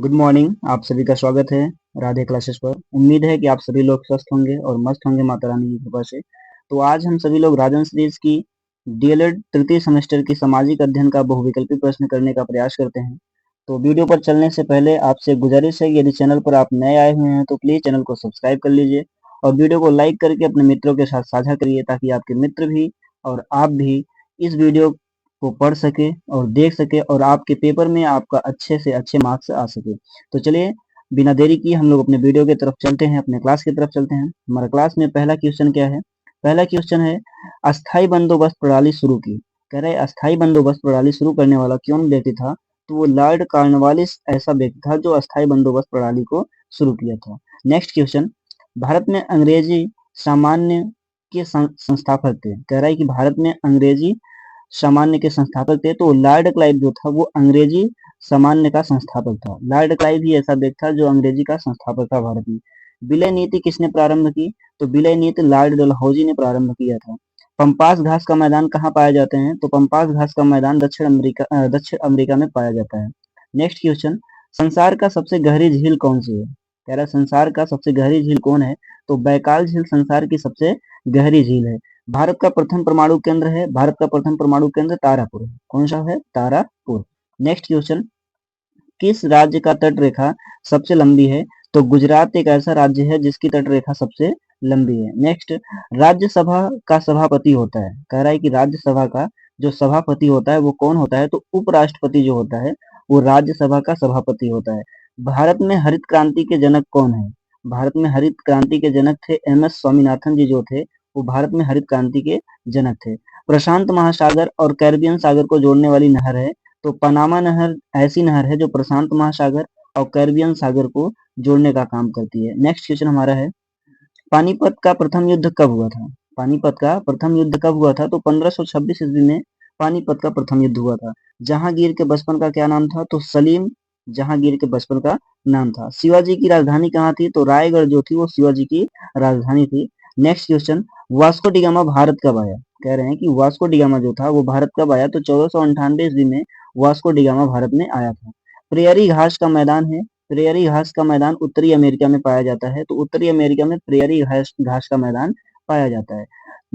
Good morning. आप सभी का स्वागत है राधे क्लासेस पर। उम्मीद है कि आप सभी लोग स्वस्थ होंगे और मस्त होंगे माता रानी की कृपा से। तो आज हम सभी लोग राजन सीरीज की डीएलएड तृतीय सेमेस्टर की सामाजिक अध्ययन का बहुविकल्पी प्रश्न करने का प्रयास करते हैं। तो वीडियो पर चलने से पहले आपसे गुजारिश है कि यदि चैनल पर आप नए आए हुए हैं तो प्लीज चैनल को सब्सक्राइब कर लीजिए और वीडियो को लाइक करके अपने मित्रों के साथ साझा करिए ताकि आपके मित्र भी और आप भी इस वीडियो को पढ़ सके और देख सके और आपके पेपर में आपका अच्छे से अच्छे मार्क्स आ सके। तो चलिए बिना देरी किए हम लोग अपने वीडियो की तरफ चलते हैं, अपने क्लास की तरफ चलते हैं। हमारा क्लास में पहला क्वेश्चन क्या है? पहला क्वेश्चन है अस्थाई बंदोबस्त प्रणाली शुरू की। कह रहे हैं अस्थाई बंदोबस्त प्रणाली शुरू करने वाला कौन व्यक्ति था? तो वो लॉर्ड कॉर्नवालिस ऐसा व्यक्ति था जो अस्थाई बंदोबस्त प्रणाली को शुरू किया था। नेक्स्ट क्वेश्चन, भारत में अंग्रेजी सामान्य के संस्थापक थे। कह रहा है कि भारत में अंग्रेजी सामान्य के संस्थापक थे। तो लॉर्ड क्लाइव जो था वो अंग्रेजी सामान्य का संस्थापक था। लॉर्ड क्लाइव ही ऐसा व्यक्ति था जो अंग्रेजी का संस्थापक था भारत में। विलय नीति किसने प्रारंभ की? तो विलय नीति लॉर्ड डलहौजी ने प्रारंभ किया था। पंपास घास का मैदान कहाँ पाए जाते हैं? तो पंपास घास का मैदान दक्षिण अमेरिका में पाया जाता है। नेक्स्ट क्वेश्चन, संसार का सबसे गहरी झील कौन सी है? कह रहा है संसार का सबसे गहरी झील कौन है? तो बैकाल झील संसार की सबसे गहरी झील है। भारत का प्रथम परमाणु केंद्र है, भारत का प्रथम परमाणु केंद्र तारापुर है। कौन सा है? तारापुर। नेक्स्ट क्वेश्चन, किस राज्य का तट रेखा सबसे लंबी है? तो गुजरात एक ऐसा राज्य है जिसकी तट रेखा सबसे लंबी है। नेक्स्ट, राज्यसभा का सभापति होता है। कह रहा है कि राज्यसभा का जो सभापति होता है वो कौन होता है? तो उपराष्ट्रपति जो होता है वो राज्यसभा का सभापति होता है। भारत में हरित क्रांति के जनक कौन है? भारत में हरित क्रांति के जनक थे एम.एस. स्वामीनाथन जी जो थे वो भारत में हरित क्रांति के जनक थे। प्रशांत महासागर और कैरिबियन सागर को जोड़ने वाली नहर है। तो पनामा नहर ऐसी नहर है जो प्रशांत महासागर और कैरिबियन सागर को जोड़ने का काम करती है। नेक्स्ट क्वेश्चन हमारा है, पानीपत का प्रथम युद्ध कब हुआ था? पानीपत का प्रथम युद्ध कब हुआ था? तो 1526 ईस्वी में पानीपत का प्रथम युद्ध हुआ था। जहांगीर के बचपन का क्या नाम था? तो सलीम जहांगीर के बचपन का नाम था। शिवाजी की राजधानी कहाँ थी? तो रायगढ़ जो थी वो शिवाजी की राजधानी थी। Next question, Vasco D gamma Bharat कब आया? कह रहे हैं कि वास्को डी गामा जो था वो भारत कब आया? तो 1498 ईस्वी में वास्को डी गामा भारत में आया था। प्रेयरी घास का मैदान है। प्रेयरी घास का मैदान उत्तरी अमेरिका में पाया जाता है। तो उत्तरी अमेरिका में प्रेयरी घास का मैदान पाया जाता है।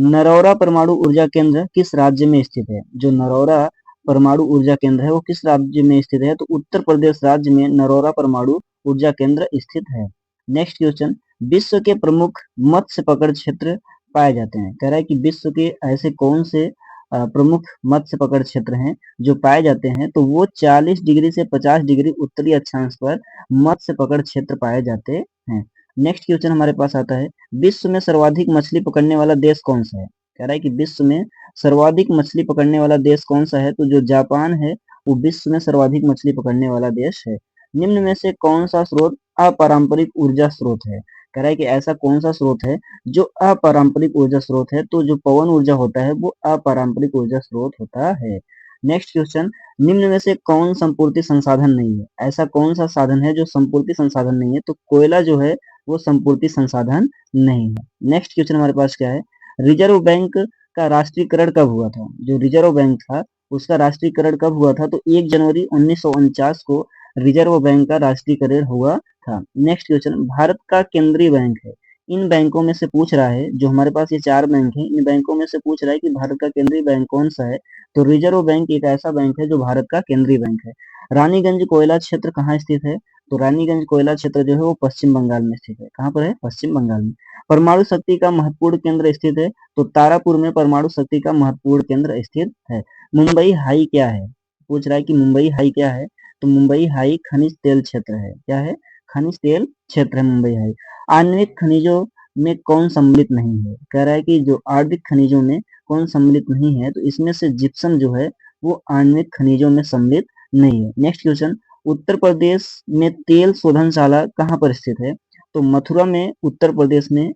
नरौरा परमाणु ऊर्जा केंद्र किस राज्य में स्थित है? जो नरौरा परमाणु ऊर्जा केंद्र है वो किस राज्य में स्थित है? तो उत्तर प्रदेश राज्य में नरौरा परमाणु ऊर्जा केंद्र स्थित है। नेक्स्ट क्वेश्चन, विश्व के प्रमुख मत्स्य पकड़ क्षेत्र पाए जाते हैं। कह रहा है कि विश्व के ऐसे कौन से प्रमुख मत्स्य पकड़ क्षेत्र हैं जो पाए जाते हैं? तो वो 40 डिग्री से 50 डिग्री उत्तरी अक्षांश पर मत्स्य पकड़ क्षेत्र पाए जाते हैं। नेक्स्ट क्वेश्चन हमारे पास आता है, विश्व में सर्वाधिक मछली पकड़ने वाला देश कौन सा है? कह रहा है कि विश्व में सर्वाधिक मछली पकड़ने वाला देश कौन सा है? तो जो जापान है वो विश्व में सर्वाधिक मछली पकड़ने वाला देश है। निम्न में से कौन सा स्रोत अपारंपरिक ऊर्जा स्रोत है? कह रहा है कि ऐसा कौन सा स्रोत है जो अपारंपरिक ऊर्जा स्रोत है? तो जो पवन ऊर्जा होता है वो अपारंपरिक ऊर्जा स्रोत होता है। नेक्स्ट क्वेश्चन, निम्न में से कौन संपूर्ति संसाधन नहीं है? ऐसा कौन सा साधन है जो संपूर्ति संसाधन नहीं है? तो कोयला जो है वो संपूर्ति संसाधन नहीं है। नेक्स्ट क्वेश्चन हमारे पास क्या है, रिजर्व बैंक का राष्ट्रीयकरण कब हुआ था? जो रिजर्व बैंक था उसका राष्ट्रीयकरण कब हुआ था? तो 1 जनवरी 1949 को रिजर्व बैंक का राष्ट्रीयकरण हुआ था। नेक्स्ट क्वेश्चन, भारत का केंद्रीय बैंक है। इन बैंकों में से पूछ रहा है, जो हमारे पास ये 4 बैंक हैं इन बैंकों में से पूछ रहा है कि भारत का केंद्रीय बैंक कौन सा है? तो रिजर्व बैंक एक ऐसा बैंक है जो भारत का केंद्रीय बैंक है। रानीगंज कोयला क्षेत्र कहाँ स्थित है? तो रानीगंज कोयला क्षेत्र जो है वो पश्चिम बंगाल में स्थित है। कहाँ पर है? पश्चिम बंगाल में। परमाणु शक्ति का महत्वपूर्ण केंद्र स्थित है। तो तारापुर में परमाणु शक्ति का महत्वपूर्ण केंद्र स्थित है। मुंबई हाई क्या है? पूछ रहा है कि मुंबई हाई क्या है? तो मुंबई हाई खनिज तेल क्षेत्र है। क्या है? खनिज तेल क्षेत्र है मुंबई हाई। आणविक खनिजों में कौन सम्मिलित नहीं है? कह रहा है कि जो आणविक खनिजों में कौन सम्मिलित नहीं है? तो इसमें से जिप्सम जो है वो आणविक खनिजों में सम्मिलित नहीं है। नेक्स्ट क्वेश्चन, उत्तर प्रदेश में तेल शोधनशाला कहाँ पर स्थित है? तो मथुरा में उत्तर प्रदेश में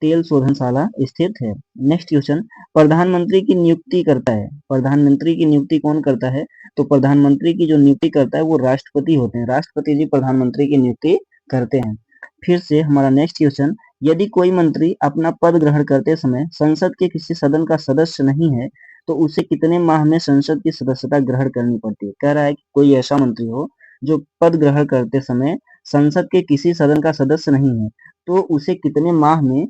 तेल शोधनशाला स्थित है। नेक्स्ट क्वेश्चन, प्रधानमंत्री की नियुक्ति करता है। प्रधानमंत्री की नियुक्ति कौन करता है? तो प्रधानमंत्री की जो नियुक्ति करता है वो राष्ट्रपति होते हैं। राष्ट्रपति जी प्रधानमंत्री की नियुक्ति करते हैं। फिर से हमारा नेक्स्ट क्वेश्चन, यदि कोई मंत्री अपना पद ग्रहण करते समय संसद के किसी सदन का सदस्य नहीं है तो उसे कितने माह में संसद की सदस्यता ग्रहण करनी पड़ती है? कह रहा है कि कोई ऐसा मंत्री हो जो पद ग्रहण करते समय संसद के किसी सदन का सदस्य नहीं है, तो उसे कितने माह में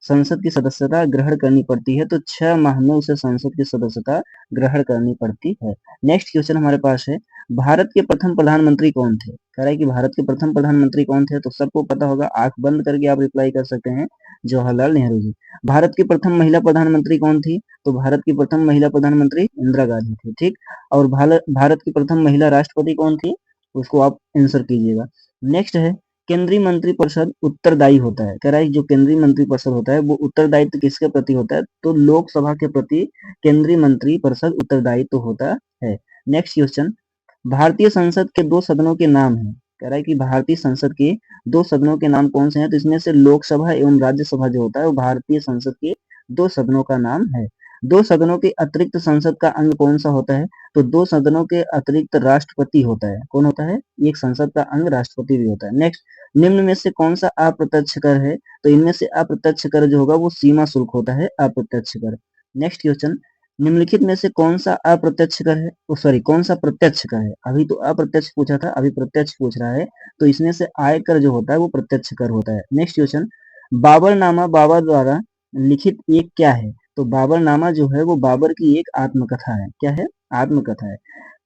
संसद की सदस्यता ग्रहण करनी पड़ती है? तो 6 माह में उसे संसद की सदस्यता ग्रहण करनी पड़ती है। नेक्स्ट क्वेश्चन हमारे पास है, भारत के प्रथम प्रधानमंत्री कौन थे? कह रहा है कि भारत के प्रथम प्रधानमंत्री कौन थे? तो सबको पता होगा, आंख बंद करके आप रिप्लाई कर सकते हैं, जवाहरलाल नेहरू जी। भारत की प्रथम महिला प्रधानमंत्री कौन थी? तो भारत की प्रथम महिला प्रधानमंत्री इंदिरा गांधी थी, ठीक। और भारत की प्रथम महिला राष्ट्रपति कौन थी? उसको आप आंसर कीजिएगा। नेक्स्ट है, केंद्रीय मंत्रिपरिषद उत्तरदायी होता है। कह रहा है जो केंद्रीय मंत्रिपरिषद होता है वो उत्तरदायित्व किसके प्रति होता है? तो लोकसभा के प्रति केंद्रीय मंत्रिपरिषद उत्तरदायित्व होता है। नेक्स्ट क्वेश्चन, भारतीय संसद के 2 सदनों के नाम हैं। कह रहा है कि भारतीय संसद के 2 सदनों के नाम कौन से हैं? तो इसमें से लोकसभा एवं राज्यसभा जो होता है वो भारतीय संसद के 2 सदनों का नाम है। 2 सदनों के अतिरिक्त संसद का अंग कौन सा होता है? तो 2 सदनों के अतिरिक्त राष्ट्रपति होता है। कौन होता है? एक संसद का अंग राष्ट्रपति भी होता है। नेक्स्ट, निम्न में से कौन सा अप्रत्यक्ष कर है? तो इनमें से अप्रत्यक्ष कर जो होगा वो सीमा शुल्क होता है, अप्रत्यक्ष कर। नेक्स्ट क्वेश्चन, निम्नलिखित में से कौन सा अप्रत्यक्ष कर है? सॉरी, कौन सा प्रत्यक्ष कर है? अभी तो अप्रत्यक्ष पूछा था, अभी प्रत्यक्ष पूछ रहा है, तो इसमें से आयकर जो होता है वो प्रत्यक्ष कर होता है। नेक्स्ट क्वेश्चन, बाबरनामा बाबर द्वारा लिखित एक क्या है? तो बाबरनामा जो है वो बाबर की एक आत्मकथा है। क्या है? आत्मकथा है।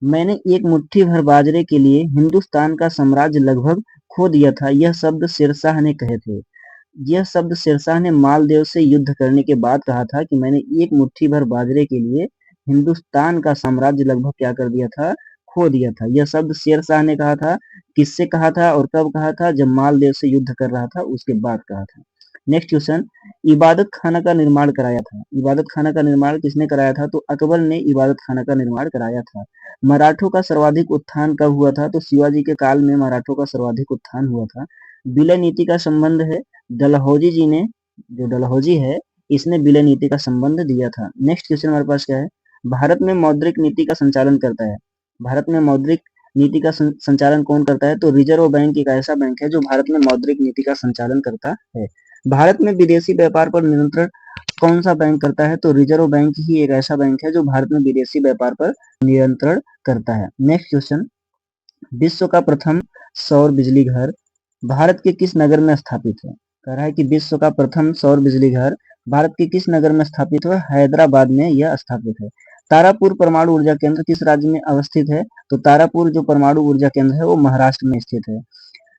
मैंने एक मुट्ठी भर बाजरे के लिए हिंदुस्तान का साम्राज्य लगभग खो दिया था, यह शब्द शेरशाह ने कहे थे। यह शब्द शेरशाह ने मालदेव से युद्ध करने के बाद कहा था कि मैंने एक मुट्ठी भर बाजरे के लिए हिंदुस्तान का साम्राज्य लगभग क्या कर दिया था? खो दिया था। यह शब्द शेरशाह ने कहा था। किससे कहा था और कब कहा था? जब मालदेव से युद्ध कर रहा था उसके बाद कहा था। नेक्स्ट क्वेश्चन, इबादत खाना का निर्माण कराया था। इबादत खाना का निर्माण किसने कराया था? तो अकबर ने इबादत खाना का निर्माण कराया था। मराठों का सर्वाधिक उत्थान कब हुआ था? तो शिवाजी के काल में मराठों का सर्वाधिक उत्थान हुआ था। विलय नीति का संबंध है, डलहौजी जी ने, जो डलहौजी है इसने विलय नीति का संबंध दिया था। नेक्स्ट क्वेश्चन हमारे पास क्या है, भारत में मौद्रिक नीति का संचालन करता है। भारत में मौद्रिक नीति का संचालन कौन करता है? तो रिजर्व बैंक एक ऐसा बैंक है जो भारत में मौद्रिक नीति का संचालन करता है। भारत में विदेशी व्यापार पर नियंत्रण कौन सा बैंक करता है? तो रिजर्व बैंक ही एक ऐसा बैंक है जो भारत में विदेशी व्यापार पर नियंत्रण करता है। नेक्स्ट क्वेश्चन, विश्व का प्रथम सौर बिजली घर भारत के किस नगर में स्थापित है? कह रहा है कि विश्व का प्रथम सौर बिजली घर भारत के किस नगर में स्थापित है? हैदराबाद में यह स्थापित है। तारापुर परमाणु ऊर्जा केंद्र किस राज्य में अवस्थित है? तो तारापुर जो परमाणु ऊर्जा केंद्र है वो महाराष्ट्र में स्थित है।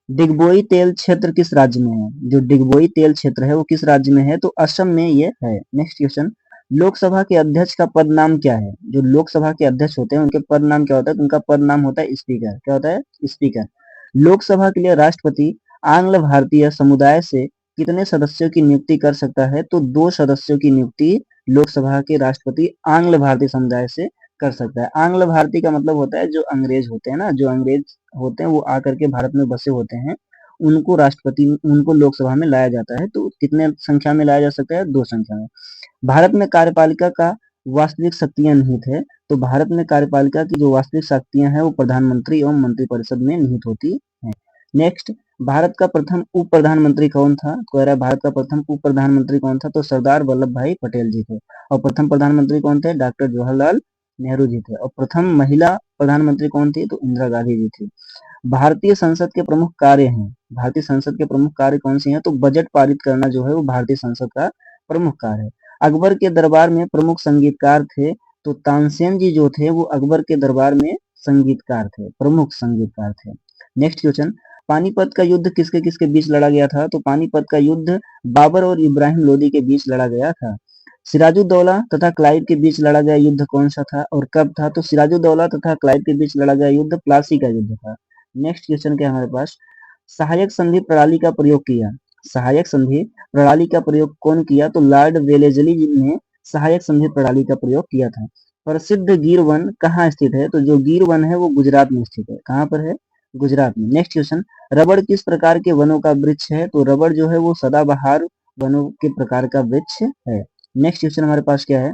डिगबोई तेल क्षेत्र किस राज्य में है? जो डिगबोई तेल क्षेत्र है वो किस राज्य में है? तो असम में ये है। नेक्स्ट क्वेश्चन, लोकसभा के अध्यक्ष का पद नाम क्या है? जो लोकसभा के अध्यक्ष होते हैं उनके पद नाम क्या होता है? तो उनका पद नाम होता है स्पीकर। क्या होता है? स्पीकर। लोकसभा के लिए राष्ट्रपति आंग्ल भारतीय समुदाय से कितने सदस्यों की नियुक्ति कर सकता है? तो 2 सदस्यों की नियुक्ति लोकसभा के राष्ट्रपति आंग्ल भारतीय समुदाय से कर सकता है। आंग्ल भारतीय का मतलब होता है जो अंग्रेज होते हैं ना, जो अंग्रेज होते हैं वो आकर के भारत में बसे होते हैं, उनको राष्ट्रपति, उनको लोकसभा में लाया जाता है। तो कितने संख्या में लाया जा सकता है? 2 संख्या में। भारत में कार्यपालिका का वास्तविक शक्तियां निहित है। तो भारत में कार्यपालिका की जो वास्तविक शक्तियां हैं वो प्रधानमंत्री एवं मंत्रिपरिषद में निहित होती है। नेक्स्ट, भारत का प्रथम उप प्रधानमंत्री कौन था? कह रहा है भारत का प्रथम उप प्रधानमंत्री कौन था? तो सरदार वल्लभ भाई पटेल जी थे। और प्रथम प्रधानमंत्री कौन थे? डॉक्टर जवाहरलाल नेहरू जी थे। और प्रथम महिला प्रधानमंत्री कौन थी? तो इंदिरा गांधी जी थी। भारतीय संसद के प्रमुख कार्य हैं। भारतीय संसद के प्रमुख कार्य कौन से हैं? तो बजट पारित करना जो है वो भारतीय संसद का प्रमुख कार्य है। अकबर के दरबार में प्रमुख संगीतकार थे। तो तानसेन जी जो थे वो अकबर के दरबार में संगीतकार थे, प्रमुख संगीतकार थे। नेक्स्ट क्वेश्चन, पानीपत का युद्ध किसके किसके बीच लड़ा गया था? तो पानीपत का युद्ध बाबर और इब्राहिम लोदी के बीच लड़ा गया था। सिराजुद्दौला तथा क्लाइव के बीच लड़ा गया युद्ध कौन सा था और कब था? तो सिराजुद्दौला तथा क्लाइव के बीच लड़ा गया युद्ध प्लासी का युद्ध था। नेक्स्ट क्वेश्चन क्या है हमारे पास, सहायक संधि प्रणाली का प्रयोग किया। सहायक संधि प्रणाली का प्रयोग कौन किया? तो लॉर्ड वेलेस्ली ने सहायक संधि प्रणाली का प्रयोग किया था। प्रसिद्ध गिर वन कहाँ स्थित है? तो जो गिर वन है वो गुजरात में स्थित है। कहाँ पर है? गुजरात में। नेक्स्ट क्वेश्चन, रबड़ किस प्रकार के वनों का वृक्ष है? तो रबड़ जो है वो सदाबहार वनों के प्रकार का वृक्ष है। नेक्स्ट क्वेश्चन हमारे पास क्या है,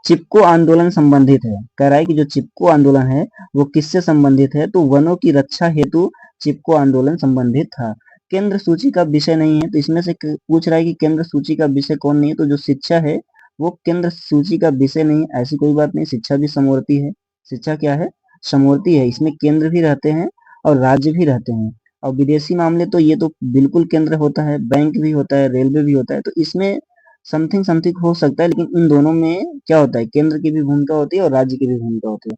चिपको आंदोलन संबंधित है। कह रहा है कि जो चिपको आंदोलन है वो किससे संबंधित है? तो वनों की रक्षा हेतु चिपको आंदोलन संबंधित था। केंद्र सूची का विषय नहीं है। तो इसमें से पूछ रहा है कि केंद्र सूची का विषय कौन नहीं है? तो जो शिक्षा है वो केंद्र सूची का विषय नहीं है। ऐसी कोई बात नहीं, शिक्षा भी समवर्ती है। शिक्षा क्या है? समवर्ती है, इसमें केंद्र भी रहते हैं और राज्य भी रहते हैं। और विदेशी मामले तो ये तो बिल्कुल केंद्र होता है, बैंक भी होता है, रेलवे भी होता है, तो इसमें समथिंग समथिंग हो सकता है, लेकिन इन दोनों में क्या होता है, केंद्र की भी भूमिका होती है और राज्य की भी भूमिका होती है।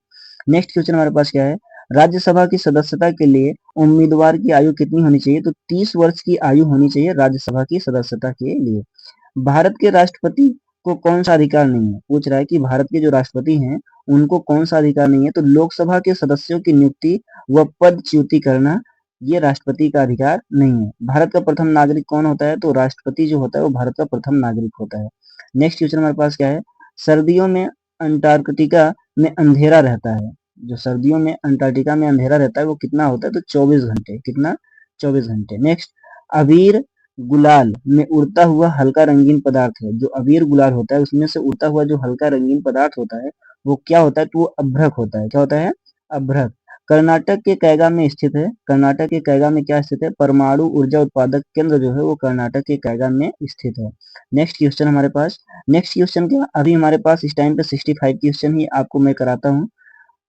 नेक्स्ट क्वेश्चन हमारे पास क्या है, राज्यसभा की सदस्यता के लिए उम्मीदवार की आयु कितनी होनी चाहिए? तो 30 वर्ष की आयु होनी चाहिए राज्यसभा की सदस्यता के लिए। भारत के राष्ट्रपति को कौन सा अधिकार नहीं है? पूछ रहा है कि भारत के जो राष्ट्रपति हैं उनको कौन सा अधिकार नहीं है? तो लोकसभा के सदस्यों की नियुक्ति व पदच्युति करना, ये राष्ट्रपति का अधिकार नहीं है। भारत का प्रथम नागरिक कौन होता है? तो राष्ट्रपति जो होता है वो भारत का प्रथम नागरिक होता है। नेक्स्ट क्वेश्चन हमारे पास क्या है, सर्दियों में अंटार्कटिका में अंधेरा रहता है, जो सर्दियों में अंटार्कटिका में अंधेरा रहता है वो कितना होता है? तो 24 घंटे। कितना? 24 घंटे। नेक्स्ट, अबीर गुलाल में उड़ता हुआ हल्का रंगीन पदार्थ है, जो अबीर गुलाल होता है उसमें से उड़ता हुआ जो हल्का रंगीन पदार्थ होता है वो क्या होता है? तो वो अभ्रक होता है। क्या होता है? अभ्रक। कर्नाटक के कैगा में स्थित है। कर्नाटक के कैगा में क्या स्थित है? परमाणु ऊर्जा उत्पादक केंद्र जो है वो कर्नाटक के कैगा में स्थित है। नेक्स्ट क्वेश्चन हमारे पास, नेक्स्ट क्वेश्चन क्या, अभी हमारे पास इस टाइम पे 65 क्वेश्चन ही आपको मैं कराता हूँ।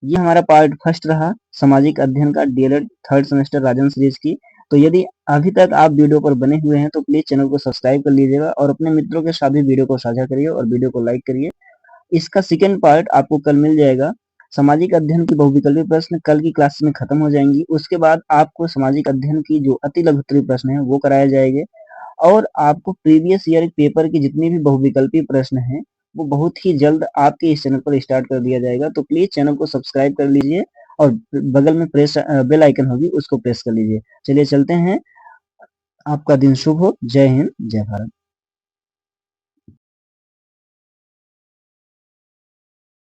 ये हमारा पार्ट फर्स्ट रहा सामाजिक अध्ययन का डीएलएड थर्ड सेमेस्टर राजन सीरीज की। तो यदि अभी तक आप वीडियो पर बने हुए हैं तो प्लीज चैनल को सब्सक्राइब कर लीजिएगा और अपने मित्रों के साथ भी वीडियो को साझा करिए और वीडियो को लाइक करिए। इसका सेकेंड पार्ट आपको कल मिल जाएगा। सामाजिक अध्ययन की बहुविकल्पी प्रश्न कल की क्लास में खत्म हो जाएंगी। उसके बाद आपको सामाजिक अध्ययन की जो अति लघुत्तरीय प्रश्न है वो कराए जाएंगे और आपको प्रीवियस ईयर पेपर के जितने भी बहुविकल्पी प्रश्न हैं वो बहुत ही जल्द आपके इस चैनल पर स्टार्ट कर दिया जाएगा। तो प्लीज चैनल को सब्सक्राइब कर लीजिए और बगल में बेल आइकन होगी उसको प्रेस कर लीजिए। चलिए चलते हैं, आपका दिन शुभ हो। जय हिंद, जय भारत।